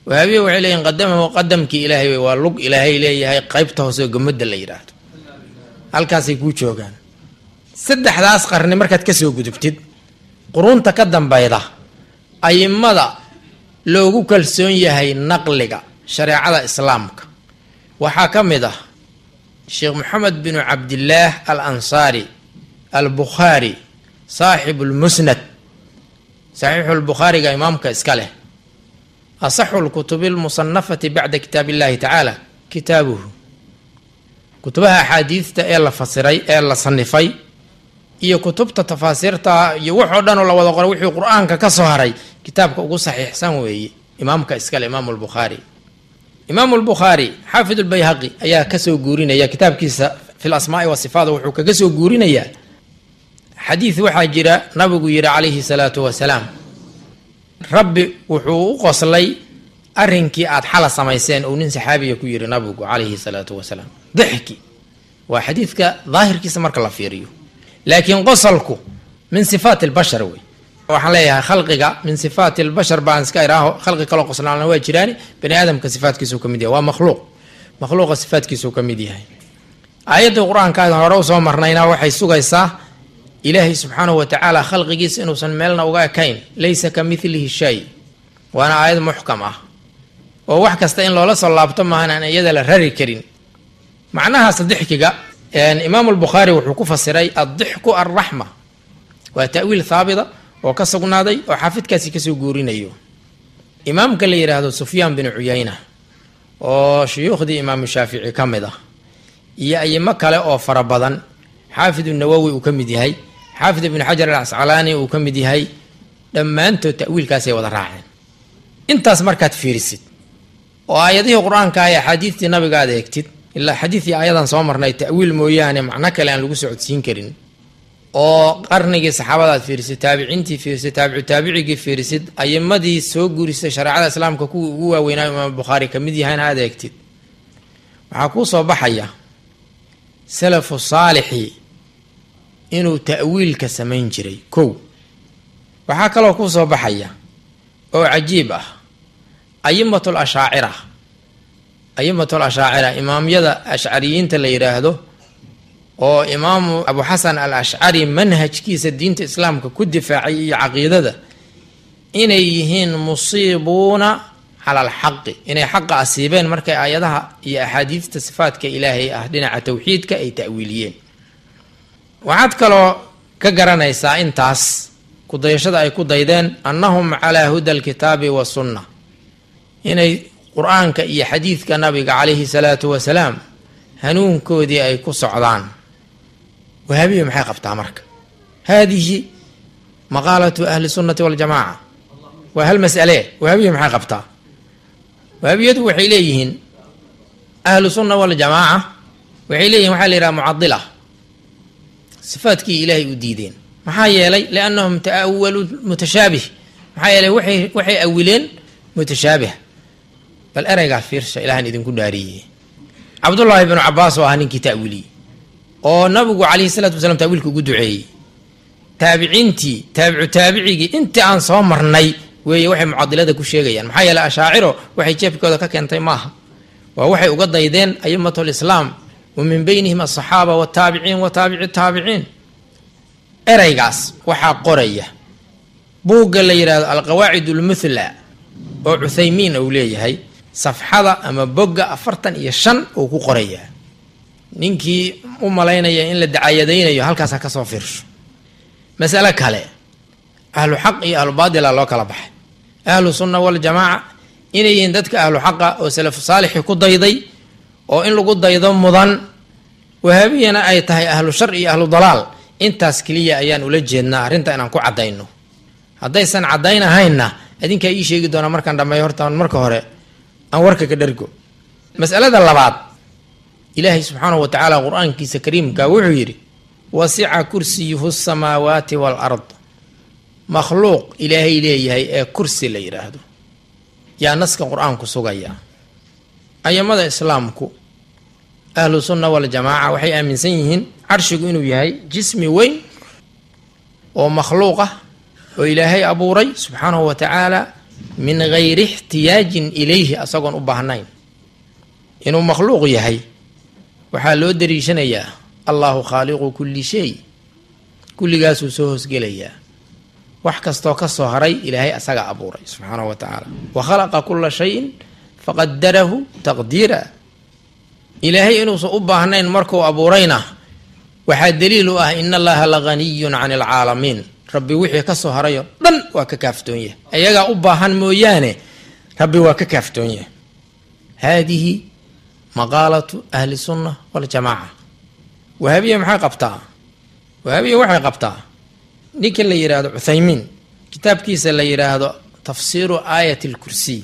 wahaabiye waxay leeyihin qadamahu qadamkii ilaahay wey, waa lug ilaahay leeyahay qaybta hoose gomadda la yidhaahdo, halkaasay kuu joogaan. 3daas qarni markaad ka soo gudubtid, qurunta ka dambayda ayimmada loogu kalsoon yahay naqliga shareecada islaamka waxaa ka mid ah sheekh moxamed binu cabdillaah al ansaari albukhaari saaxibu lmusnad saxiixu lbukhaariga imaamka iska leh asaxu lkutubi lmusanafati bacda kitaab illahi tacaala kitaabuhu kutubaha axaadiidta ee la fasiray ee la sanifay iyo kutubta tafaasiirta iyo waxoo dhan oo la wada qoray wixii qur-aanka ka soo haray kitaabka ugu saxiixsan weeye imaamka iskale imaamu lbukhaari. imaamu lbukhaari xaafid lbayhaqi ayaa kasoo guurinaya kitaabkiisa fi lasmaai wasifaat wuxuu kaga soo guurinayaa xadiid waxaa jira nabigu yihi calayhi salaatu wasalaam rabbi wuxuu u qoslay arrinkii aad xala samayseen uu nin saxaabiya ku yihi nabigu calayhi salaatu wasalaam dixki waa xadiidka daahirkiisa marka la fiiriyo laakiin qosalku min sifaat albashar wey waxaan leeyahay khalqiga min sifaat albashar baan iska iraaho khalqi kaloo qoslaana waa jiraani bani aadamka sifaatkiisuu ka mid yahay waa makhluuqa sifaatkiisuu ka mid yahay aayadda qur-aankaada hore usoo marnayna waxay sugaysaa ilaahay subxaanahu watacaala khalqigiisa inuusan meelna uga ekayn laysa ka milihi shay waana aayad muxkam ah oo wax kasta in loola soo laabto maahan aan iyada la rari karin. macnahaas dixkiga imaamu lbukhaari wuxuu ku fasiray addixku alraxma waa ta'wiil haabita oo ka sugnaaday oo xaafidkaasi kasoo guurinayo. imaamka la yidhaahdo sufyaan bin cuyayna oo shuyuukhdii imaamu shaafici ka mid ah iyo ayimo kale oo fara badan xaafid nawowi uu ka mid yahay xaafid ibn xajar alcasqalaani uu ka mid yahay dhammaantood ta'wiilkaasay wada raaceen. intaas markaad fiirisid oo aayadihii qur-aanka iyo axaadiistii nabiga aad eegtid ilaa xadiidii aayadan soo marnay ta'wiil mooyaane macno kale aan lagu socodsiin karin oo qarnigii saxaabada aad fiirisid taabiciintii fiirisid taabicu taabicigii fiirisid ayimadii soo guurisay shareecada islaamka kuwii ugu waaweynaa imaam bukhaari ka mid yahayna aad eegtid waxaa kuu soo baxaya salafu saalixi inuu ta'wiilka samayn jiray kow. waxaa kaloo kuu soo baxaya oo cajiib ah ayimatul ashaacira imaamyada ashcariyiinta la yidhaahdo oo imaamu abu xasan al ashcari manhajkiisa diinta islaamka ku difaacay iyo caqiidada inay yihiin musiibuuna cala alxaqi inay xaqa asiibeen markay aayadaha iyo axaadiista sifaatka ilaahay ah dhinaca tawxiidka ay ta'wiiliyeen. waxaad kaloo ka garanaysaa intaas kudayashada ay ku daydeen annahum calaa huda alkitaabi wasunna inay qur-aanka iyo xadiidka nabiga calayhi salaatu wasalaam hanuunkoodii ay ku socdaan. wahaabiya maxay qabtaa marka haadihi maqaalatu ahli sunnati waljamaaca waa hal mas'ale wahaabiya maxay qabtaa wahaabiyadu waxay leeyihiin ahlu sunna waljamaaca waxay leeyihin waxaa la yidhaha mucadila sifaadkii ilaahay u diideen maxaa yeelay liannahum ta'awaluu mutashaabih maxaa yeelay waxay awileen mutashaabih. bal ereygaa fiirsha ilaahan idinku dhaariyey cabdullaahi bnu cabaas oo ah ninkii ta'wiiliyey oo nabigu calayhi salaatu wasalaam ta'wiilka ugu duceeyey taabiciintii taabicu taabicigii intii aan soo marnay weeye waxay mucadilada ku sheegayaan maxaa yeeley ashaaciro waxay jeebkooda ka keentay maaha waa waxay uga daydeen ayimatul islaam wa min beynihim asaxaaba wataabiciin wa taabici taabiciin. ereygaas waxaa qoraya buugga la yidhaahdo alqawaacid almuthla oo cuthaymiin uu leeyahay safxada ama bogga 45 uu ku qorayaa. ninkii u malaynaya in la dacayadaynayo halkaasa ka soo fiirsho. mas'alo kale ahlu xaq iyo ahlu baadila loo kala baxay. ahlu sunna waljamaaca inay yihiin dadka ahlu xaqa oo salafu saalixi ku dayday oo in lagu daydo mudan. wahaabiyana ay tahay ahlu shar iyo ahlu dalaal. intaas keliya ayaan ula jeednaa arrinta inaan ku caddayno. haddaysan caddaynahaynna idinkaa ii sheegi doona markaan dhammeeyo horta marka hore aan warka ka dhargo. mas'alada labaad ilaahay subxaanahu wa tacaala qur-aankiisa kariimka wuxuu yidhi wasica kursiyuhu samaawaati waalard. makhluuq ilaahay leeyahay ee kursi la yidhaahdo yaa naska qur-aanku sugaya. ayamada islaamku ahlu sunna waljamaaca waxay aaminsan yihiin carshigu inuu yahay jismi weyn oo makhluuq ah oo ilaahay abuuray subxaanahu wa tacaala min gayri ixtiyaajin ilayhi asagoon u baahnayn. inuu makhluuq yahay waxaa loo dariishanayaa allahu khaaliqu kulli shay kulligaasuu soo hoosgelayaa. wax kastoo ka soo haray ilaahay asaga abuuray subxaanahu wa tacaala wa khalaqa kulla shayin faqadarahu taqdiira. ilaahay inuusan u baahnayn markuu abuurayna waxaa daliil u ah in allaha laganiyun can alcaalamiin, rabbi wixii ka soo harayo dhan waa ka kaaftoon yahay, ayagaa u baahan mooyaane rabbi waa ka kaaftoon yahay. haadihi maqaalatu ahli sunna waljamaaca. wahaabiya maxay qabtaa? wahaabiya waxay qabtaa ninka la yidhaahdo cuthaymiin, kitaabkiisa la yidhaahdo tafsiiru aayati alkursiy,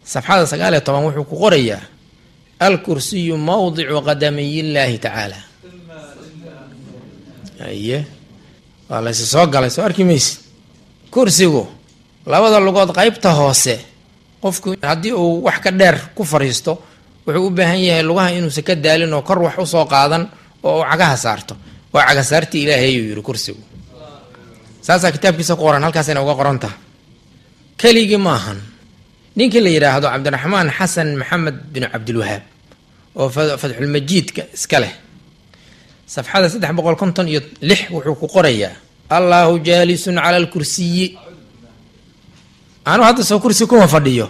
safxada 19 wuxuu ku qorayaa alkursiyu mawdicu qadamiy illaahi tacaala. aye waa laysi soo galay, soo arki maysid. kursigu labada lugood qaybta hoose, qofku haddii uu wax ka dheer ku fariisto wuxuu u baahan yahay lugaha inuusan ka daalin oo kor wax usoo qaadan oo uu cagaha saarto. waa cagasaartii ilaahay ayuu yidhi kursigu. saasaa kitaabkiisa ku qoran, halkaasina uga qoran taha. keligii maahan, ninkii la yidhaahdo cabdiraxmaan xasan maxamed bin cabdilwahaab oo fatxulmajiidka iska leh, safxada 356 wuxuu ku qorayaa allaahu jaalisun cala alkursiyi. anu hadda soo kursi kuma fadhiyo.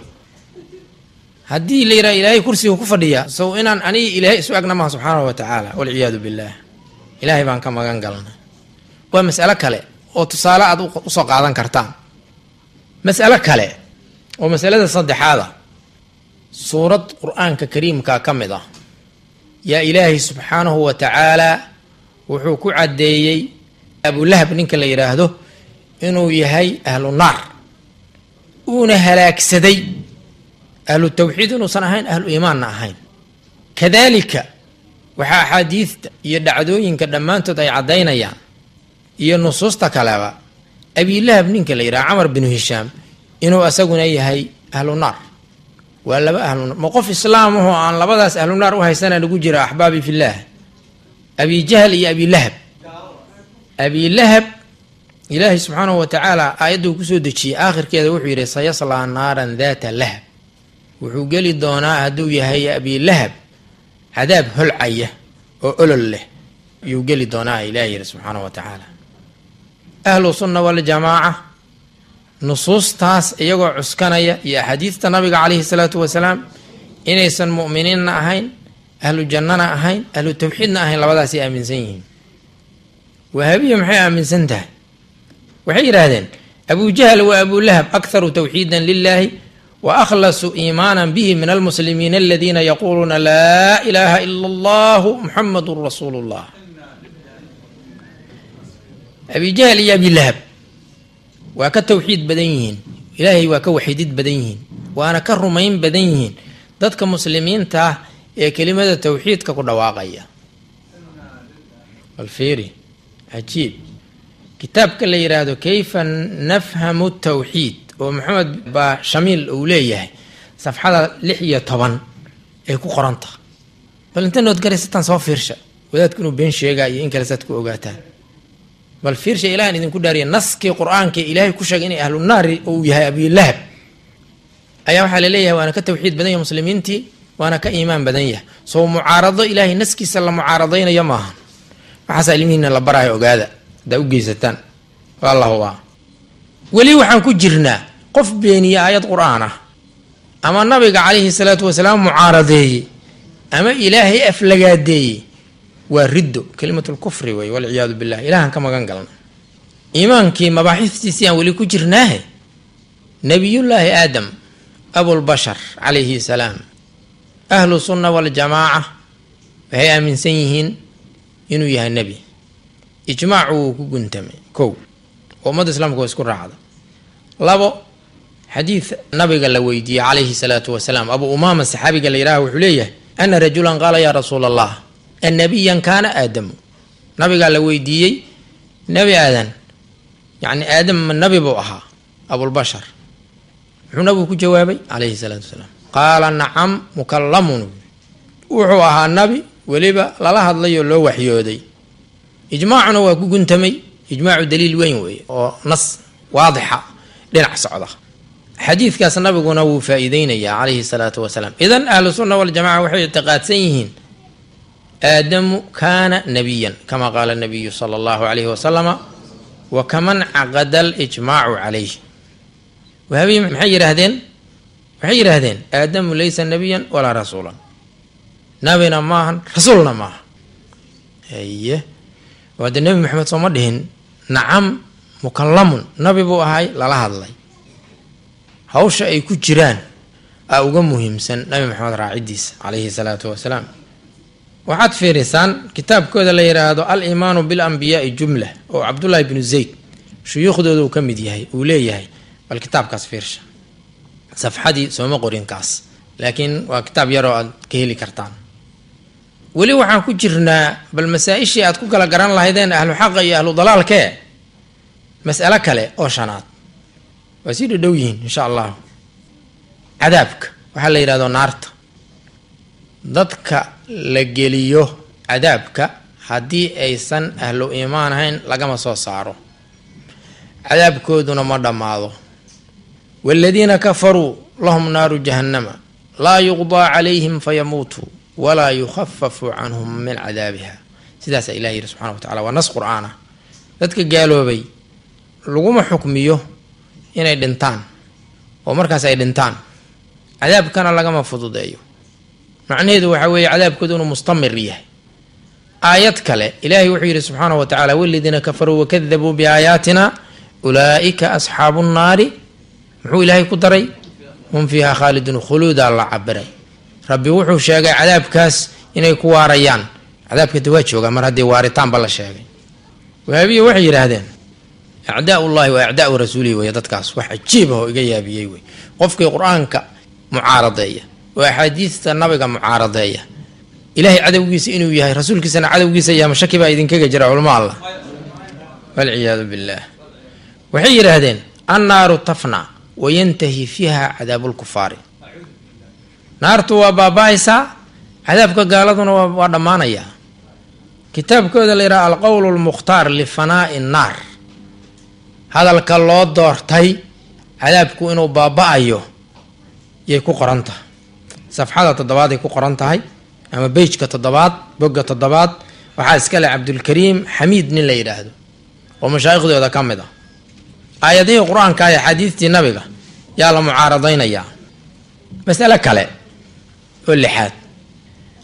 haddii la yidhaha ilaahay kursiga ku fadhiya, sow inaan aniga ilaahay isu agna maha subxaanahu wa tacaala, walciyaadu billaah. ilaahay baan ka magan galnay. waa mas'alo kale oo tusaale aad usoo qaadan kartaan. mas'alo kale oo masalada saddexaada, suurad qur-aanka kariimka ka mid ah yaa ilaahay subxaanahu wa tacaalaa wuxuu ku caddeeyey abulahab ninka la yidhaahdo inuu yahay ahlu naar, uuna halaagsaday. ahlu tawxiid inuusan ahayn, ahlu iimaanna ahayn. kadaalika waxaa axaadiidta iyo dhacdooyinka dhammaantood ay caddaynayaan, iyo nusuusta kaleba, abilahab ninka la yidhaha camar binu hishaam inuu asaguna yahay ahlu naar. waa laba ahlu naar. ma qof islaamahoo aan labadaas ahlu naar u haysana lagu jira axbaabi fillaah? abijahl iyo abilahab. abilahab ilaahay subxaanahu wa tacaala aayaddu kusoo dejiyey aakhirkeeda wuxuu yidhi sayaslaa naaran daata lahab. wuxuu geli doonaa hadduu yahay abilahab cadaab holcaya oo olol leh yuu geli doonaa ilahay yidhi subxaanahu wa tacaala. ahlu sunna waljamaaca nusuustaas iyagoo cuskanaya iyo axaadiista nabiga calayhi salaatu wasalaam inaysan mu'miniinna ahayn, ahlu jannana ahayn, ahlu tawxiidna ahayn, labadaasay aaminsan yihiin. wahaabiya maxay aaminsan tahay? waxay yidhaahdeen abujahl wa abulahab akharu tawxiidan lilaahi wa akhlasu iimaanan bihi min almuslimiina aladiina yaquuluuna laa ilaaha ila allahu muxamadun rasuulu llah. abijahl iyo abilahab waa ka tawxiid badan yihiin, ilaahay waa ka waxiidid badan yihiin, waana ka rumayn badan yihiin dadka muslimiinta ah ee kelimada tawxiidka ku dhawaaqaya. balfiiri cajiib, kitaabka la yidhaahdo kayfa nafhamu tawxiid oo maxamed baa shamiil uu leeyahay, safxada 16 ay ku qoranta. bal inta nood garaysataan soo fiirsha, wadaadku inuu been sheegaa iyo in kale saad ku ogaataan. bal fiirsha, ilaahan idinku dhaariya naskii qur-aanka ilaahay ku sheegay inay ahlu naari uu yahay abilahab ayaa waxaa laleeyahay waana ka tawxiid badan yahay muslimiintii, waana ka iimaan badan yahay. soo mucaarado ilaahay naskiisa la mucaaradaynayo maaha. waxaasa ilmihiina la baraayo, ogaada haddaa u geysataan. wallahubaa weli waxaan ku jirnaa qof beeniye aayad qur-aan ah, ama nabiga calayhi salaatu wasalaam mucaaradeeye, ama ilaahay aflagaadeeye, waa riddo, kelimatulkufri wey, walciyaadu billah. ilaahan ka magan galna. iimaankii mabaaxistiisii aan weli ku jirnaahe, nabiyullaahi aadam abulbashar calayhi salaam, ahlu sunna waljamaaca waxay aaminsan yihiin inuu yahay nebi. ijmaacu wuu ku guntamay. 1 ummadda islaamka waa isku raacda. 2 xadiid nabiga la weydiiyey calayhi salaatu wasalaam, abu umaama saxaabiga la yidhaha wuxuu leeyahay ana rajulan qaala yaa rasuula allah annabiyan kaana aadamu. nabigaa la weydiiyey nebi aadan, yacni aadam ma nabi buu ahaa abulbashar? muxuu nabigu ku jawaabay calayhi salaatu wasalaam? qaala nacam mukallamun. wuxuu ahaa nabi weliba lala hadlayoo loo waxyooday. ijmaacuna waa ku guntamay. ijmaacu daliil weyn weeye oo nas waadixa dhinac socda. xadiidkaas nabiguna wuu faa'iideynayaa calayhi salaatu wasalaam. idan ahlu sunna waljamaca waxay ictiqaadsan yihiin aadamu kaana nabiyan kama qaala nabiyu sala allahu calayhi wasalama wa kaman caqada alijmaacu calayh. wahaabiya maxay yidhaahdeen? waxay yidhaahdeen aadamu laysa nabiyan walaa rasuulan, nabina maahan rasuulna maaha. haye وهذا النبي محمد صلى الله عليه وسلم نعم مكلم نبي بو هاي لا هادلay hawsha ay ku jiraan uga muhiimsan nabi maxamed raacidiisa calayhi salaatu wasalaam waxaad fiirisaan kitaabkooda la yiraahdo al-iimaan bil anbiyaa jumla oo Abdullah ibn Zayd shuyuukhdooda uu kamid yahay uu leeyahay bal kitaabkaas fiirsha safxadii sooma qorin kaas laakiin waa kitaab yar oo aad ka heli kartaan wali waxaan ku jirnaa bal masaa'ishii aad ku kala garan lahaydeen ahlu xaq iyo ahlu dalaalka mas'ala kale oo shanaad وسيد دويين إن شاء الله عذابك وحلا يرادو نارت ضدك لجليو عذابك هدي أيسن أهل إيمان هين لقما صاروا عذابك دون مرة ماضو والذين كفروا لهم نار جهنم لا يقضى عليهم فيموتوا ولا يخفف عنهم من عذابها سيداس إلهي سبحانه وتعالى ونص قرآنه ضدك قالوا بي لقوم حكميه inay dhintaan oo markaas ay dhintaan cadaabkana laga ma fududeeyo macnaheedu waxa weeye cadaabkoodu inuu mustamir yahay aayad kale ilaahay wuxuu yiri subhanahu wa ta'ala walladina kafaru wa kadhabu bi ayatina ulaika ashabun naari muxuu ilaahay ku daray hum fiha khalidun khuluda la cabray rabbi wuxuu sheegay cadaabkaas inay ku waarayaan cadaabka waa jooga mar hadii waaritaan bal la sheegay waabiye waxay yiraahdeen أعداء الله وأعداء رسوله ويدتكاس وحجيبه إيجابي وي قفك القرآن معارضية وأحاديث النبي معارضية إلهي عدو جيس إنه ياه رسولك سنة عدو جيس يا مشكي بأيدين كجا جرى علماء الله والعياذ بالله وحير هذين النار تفنى وينتهي فيها عذاب الكفار نار تو بابايسا عذابك قالتنا ودمانيا كتاب كذا اللي رأى القول المختار لفناء النار هذا الكلام دورتي عذابكو إنه بابا أيوه يكو قرنته صفحة الضباط يكو قرنته هاي أما بيج كتضباط بقى الضباط وحاس كلا عبد الكريم حميد نلا يراهدو ومشايخ ذو ذا كم ذا آية دي القرآن كاي حديث النبي يا الله معارضين يا مسألة كلا واللي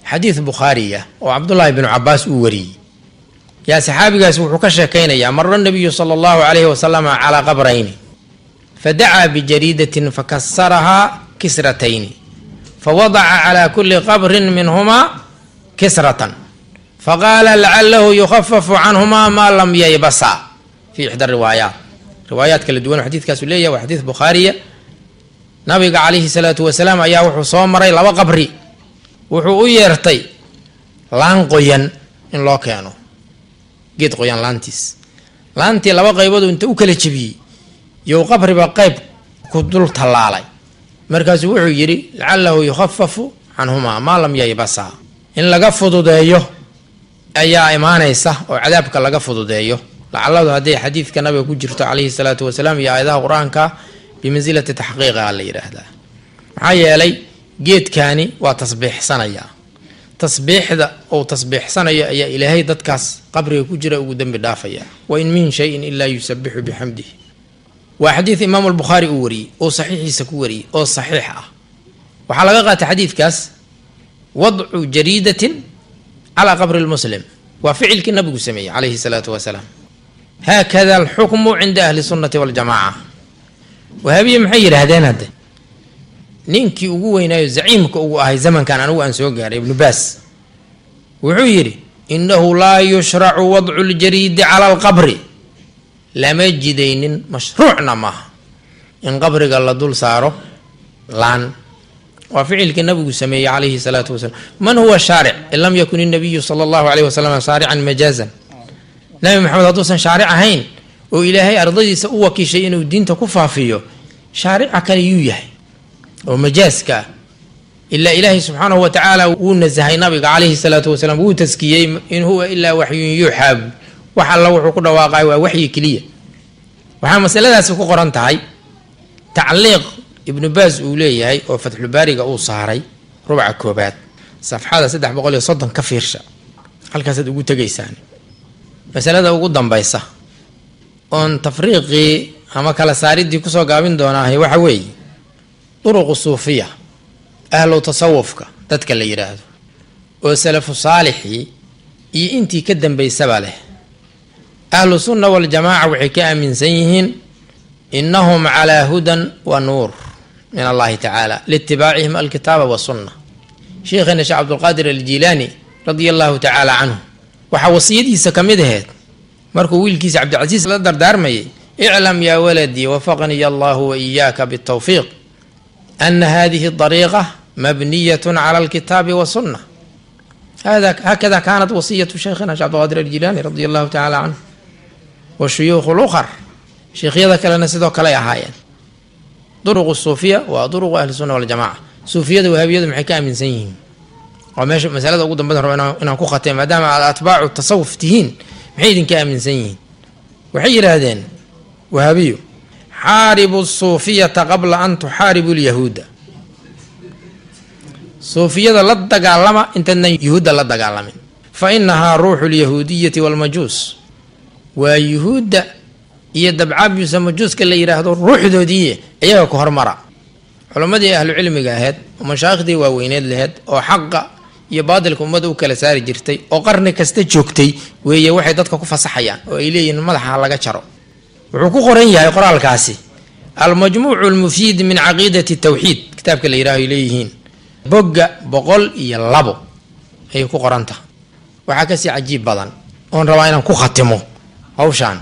حديث بخارية وعبد الله بن عباس أوري يا صحابي قاسوا حكشة كينا يا مر النبي صلى الله عليه وسلم على قبرين فدعا بجريدة فكسرها كسرتين فوضع على كل قبر منهما كسرة فقال لعله يخفف عنهما ما لم ييبسا في إحدى روايات كالدوان حديث كاسولية وحديث بخارية نبي عليه الصلاة والسلام أيها وحو صومري لو قبري وحو يرتي لانقيا إن لو كانوا جيت قيان لانتي لو قيبدو انت وكل جبي يو قبر بقيب كدل طلالي مركز وحو يري لعله يخفف عنهما ما لم ييبسا إن لقفضوا دايو أيا إيمانيسا وعذابك لقفضوا دايو لعله هذه حديث كان نبي كجرت عليه الصلاة والسلام يا إذا قرآنك بمنزلة تحقيق على هذا معايا لي جيت كاني وتصبيح سنة تصبيح ذا أو تصبيح سنة يا إلهي دتكاس قبري كجرة وقدام بدافيا وإن من شيء إلا يسبح بحمده وحديث إمام البخاري أوري أو صحيح سكوري أو صحيحة وحلقات حديث كاس وضع جريدة على قبر المسلم وفعل كالنبي سمي عليه الصلاة والسلام هكذا الحكم عند أهل السنة والجماعة وهذه محير هذين هذا نينكي أقوينا زعيمك أقوى زمن كان أنا وأنسوق ابن باس وعيري إنه لا يشرع وضع الجريد على القبر لم يجدين مشروعنا ما إن قبر قال دول صاروا لان وفعل كالنبي سمي عليه الصلاة والسلام من هو الشارع إن لم يكن النبي صلى الله عليه وسلم شارعا مجازا نبي محمد هدوسا شارع هين وإلهي أرضي سأوكي شيء ودين تكفى فيه شارع كان يويه ومجازك إلا إلهي سبحانه وتعالى ونزهي نبي عليه الصلاة والسلام وتزكيه إن هو إلا وحي يحب وحل وحي قد واقع وحي كلية وحا مسألة سكو قرانتهاي تعليق ابن باز أوليه هاي وفتح الباري أو صهري ربع كوبات صفحة سدح بقول صدن كفيرشا هل كاسد أقول تجيسان مسألة أقول دنبايسة أن تفريقي أما كلا ساريد دي كسو قابين دوناهي وحوي طرق الصوفية أهل تصوفك تتكلم يراهدو وسلف صالحي إنتي كدن بيسباله ahlu sunna waljamaaca waxay ka aaminsan yihiin inahum calaa hudan wa nuur min allahi tacaala liitibaacihim alkitaaba wasunna. sheikheena sheekh cabdulqaadir aljilaani radia allahu tacaala canhu waxaa wasiyadiisa ka mid aheyd markuu wiilkiisa cabdilcasiis la dardaarmayay iclam yaa waladii wafaqaniy allahu wa iyaaka bitawfiiq ana hadihi dariiqa mabniyatun cala alkitaabi wasunna. hakada kaanat wasiyatu sheikhina sheekh cabdilqaadir aljilaani radia allahu tacaala canhu wa shuyuukhu lukhar. sheikhyada kalena sidoo kale ay ahaayeen. duruqu suufiya waa duruqu ahli sunna waljamaca. suufiyada wahaabiyadu maxay ka aaminsan yihiin? waa meesha masalada ugu dambeyn rabo inaan ku khatee maadaama aad atbaacu tasawuf tihiin maxay idinka aaminsan yihiin? waxay yidhaahdeen wahaabiyu xaaribu suufiyata qabla an tuxaaribu lyahuuda. suufiyada la dagaalama intaydnan yuhuudda la dagaalamin. fa inahaa ruuxu lyahuudiyati walmajuus. waa yuhuudda iyo dabcaabyusa majuuska la yidhaahdo ruuxdoodii iyaga ku hormara. culammadii ahlu cilmiga ahayd oo mashaayikhdii waaweyneed laheyd oo xaqa iyo baadilka ummadda u kala saari jirtay oo qarni kasta joogtay weeye waxay dadka ku fasaxayaan oo ay leeyihiin madaxa laga jaro. wuxuu ku qoran yahay qoraalkaasi almajmuucu almufiid min caqiidati tawxiid kitaabka la yidhahdo ay leeyihiin bogga 102 ayay ku qorantaha. waxaa kasii cajiib badan oon rabaa inaan ku khatimo hawshaan.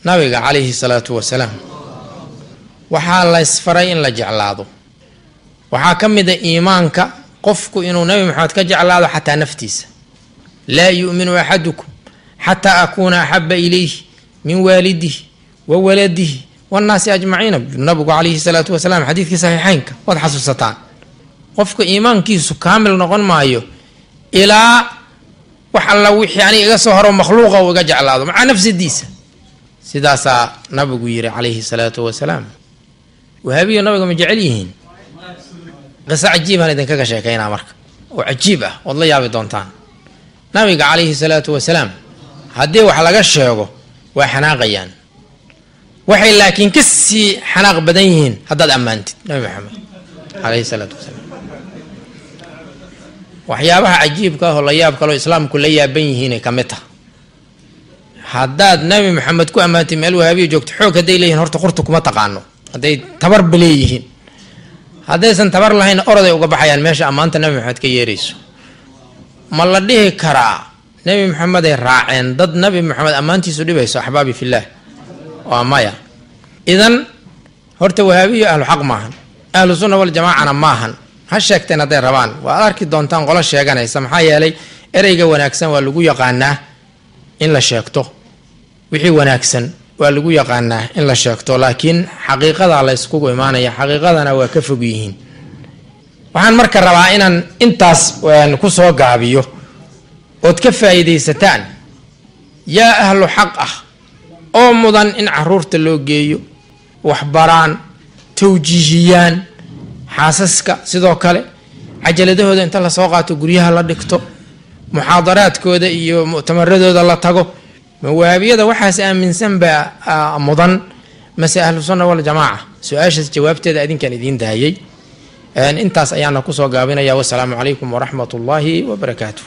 nabiga calayhi salaatu wasalaam waxaa la isfaray in la jeclaado. waxaa ka mid a iimaanka qofku inuu nabi maxamed ka jeclaado xataa naftiisa. laa yu'minu axadukum xataa akuuna axaba ilayhi min waalidihi wa waladihi wannaasi ajmaciina. nabigu calayhi salaatu wasalaam xadiidkii saxiixeynka waad xasuusataan. qofka iimaankiisu kaamil noqon maayo ilaa wax alla wixii aniga iga soo horo makhluuqa uu iga jeclaado macaa nafsadiisa. sidaasaa nabigu yiri calayhi salaatu wasalaam. wahaabiyo nabiga ma jecel yihiin? qiso cajiibaan idinkaga sheekaynaa marka oo cajiib ah ood la yaabi doontaan. nabiga calayhi salaatu wasalaam haddii wax laga sheego waa xanaaqayaan. waxay laakiin ka sii xanaaq badan yihiin haddaad ammaantid nabi maxamed calayhi salaatu wasalaam. waxyaabaha cajiibka ah oo la yaab kaloo islaamku la yaaban yihiinay ka mid taha. haddaad nabi maxamed ku ammaantay meel wahaabiya joogto xoog hadday leeyihin horta qurta kuma taqaano. hadday tabarba leeyihiin, haddaysan tabar lahayn oroday uga baxayaan meesha ammaanta nabi maxamed ka yeerayso. ma la dhihi karaa nabi maxamed ay raaceen dad nabi maxamed ammaantiisu dhibayso? axbaabi fillaah waa maya. idan horta wahaabiyo ahlu xaq maahan, ahlu sunna waljamaacana maahan. ha sheegteen hadday rabaan, waad arki doontaan qolo sheeganaysa. maxaa yeelay ereyga wanaagsan waa lagu yaqaanaa in la sheegto. wixii wanaagsan waa lagu yaqaanaa in la sheegto, laakiin xaqiiqada la iskugu imaanaya, xaqiiqadana waa ka fog yihiin. waxaan marka rabaa inaan intaas ku soo gaabiyo ood ka faa'iidaysataan. yaa ahlu xaq ah oo mudan in caruurta loo geeyo, waxbaraan, tawjiihiyaan. xaasaska sidoo kale cajaladahooda inta lasoo qaato guryaha la dhigto, muxaadaraadkooda iyo mu'tamaradooda la tago. mawaabiyada waxaas aaminsan baa mudan mase ahlu sunna waljamaaca? su-aashaas jawaabteeda adinkaan idiin daayay. intaas ayaana kusoo gaabinaya. wasalaamu calaykum waraxmat ullaahi wabarakaatuh.